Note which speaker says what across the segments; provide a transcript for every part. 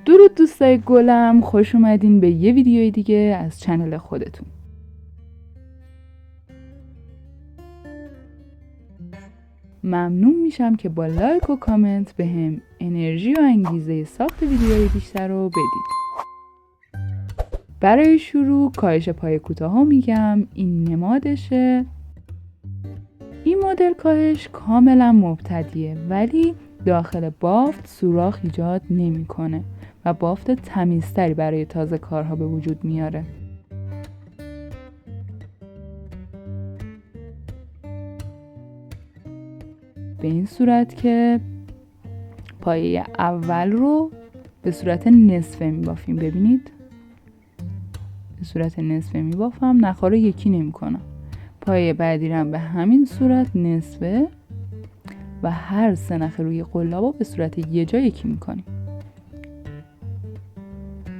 Speaker 1: درود دوستای گلم، خوش اومدین به یه ویدیوی دیگه از چنل خودتون. ممنون میشم که با لایک و کامنت به هم انرژی و انگیزه ساخت ویدیوهای بیشتر رو بدید. برای شروع کاهش پای کوتاه میگم، این نمادشه. این مدل کاهش کاملا مبتدیه ولی داخل بافت سوراخ ایجاد نمیکنه و بافت تمیزتری برای تازه کارها به وجود میاره. به این صورت که پایه اول رو به صورت نصفه میبافیم. ببینید به صورت نصفه میبافم، نخا رو یکی نمی کنم. پایه بعدی رو هم به همین صورت نصفه و هر سه نخ روی قلاب رو به صورت یه جا یکی میکنیم.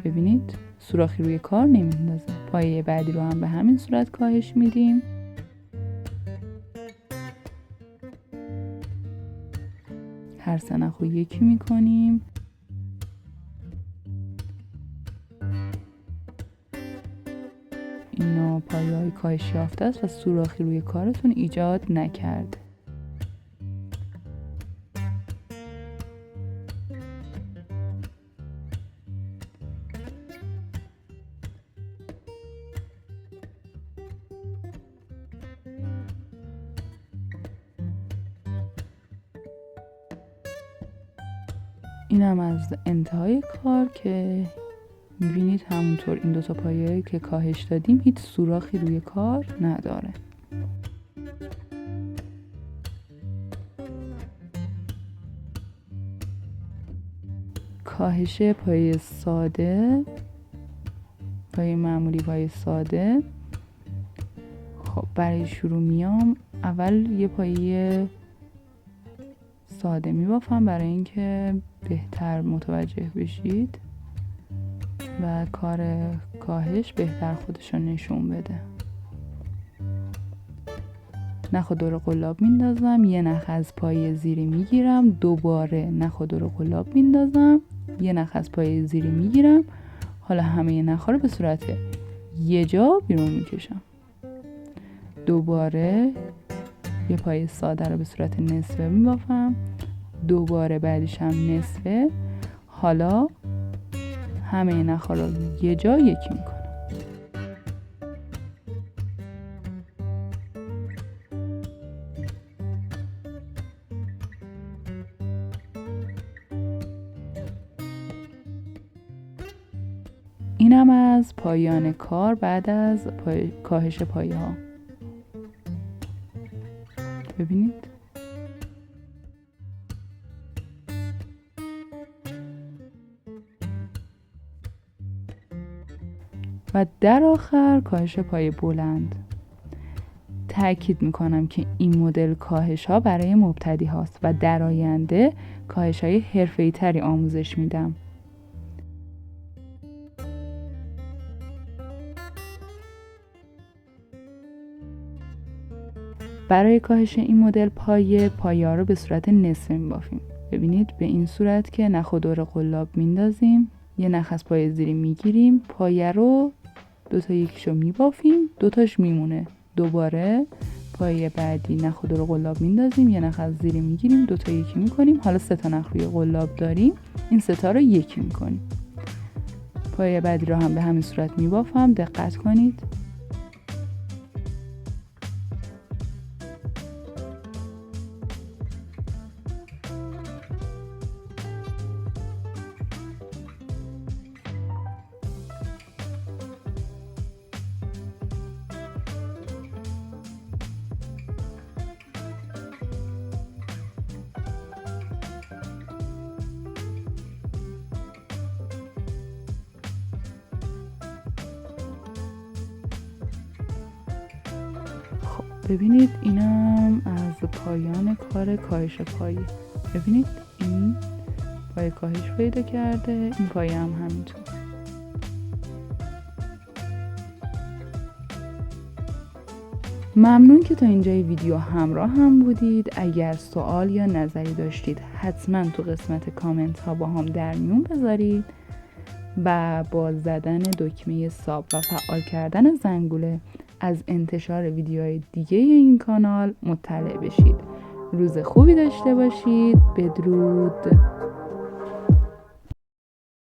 Speaker 1: ببینید سوراخی روی کار نمیندازه. پایه بعدی رو هم به همین صورت کاهش میدیم. هر سه نخ رو یکی میکنیم. اینا پایه های کاهش یافته است و سوراخی روی کارتون ایجاد نکرده. اینم از انتهای کار که میبینید همونطور این دوتا پایه که کاهش دادیم هیچ سوراخی روی کار نداره. کاهش پایه ساده، پایه معمولی، پایه ساده. خب برای شروع میام اول یه پایه ساده میبافم برای اینکه بهتر متوجه بشید و کار کاهش بهتر خودشو نشون بده. نخ و دور قلاب میندازم، یه نخ از پایه زیری میگیرم، دوباره نخ و دور قلاب میندازم، یه نخ از پایه زیری میگیرم. حالا همه نخ ها رو به صورت یه جا بیرون میکشم. دوباره یه پایه ساده رو به صورت نصفه میبافم، دوباره بعدش هم نصفه. حالا همه نخ ها رو یه جا یکی میکنم. اینم از پایان کار بعد از کاهش پایه ها. ببینید و در آخر کاهش پایه بلند. تأکید میکنم که این مدل کاهش ها برای مبتدی هاست و در آینده کاهش های حرفه‌ای تری آموزش میدم. برای کاهش این مدل پایه ها رو به صورت نصفه میبافیم. ببینید به این صورت که نخ و دور قلاب میندازیم، یه نخ از پایه زیری میگیریم، پایه رو دوتا یکیشو میبافیم، دوتاش میمونه. دوباره پایه بعدی نخ و دور قلاب میندازیم، یه نخ از زیری میگیریم، دوتا یکی میکنیم. حالا سه تا نخ روی قلاب داریم، این سه تا رو یکی میکنیم. پایه بعدی رو هم به همین صورت میبافم. دقت کنید. ببینید اینم از پایان کار کاهش پایه. ببینید این پایه کاهش پیدا کرده، این پایه هم همینطور. ممنون که تا اینجای ویدیو همراه هم بودید. اگر سوال یا نظری داشتید حتما تو قسمت کامنت ها با هم در میون بذارید و با زدن دکمه ساب و فعال کردن زنگوله از انتشار ویدیوهای دیگه این کانال مطلع بشید. روز خوبی داشته باشید. بدرود.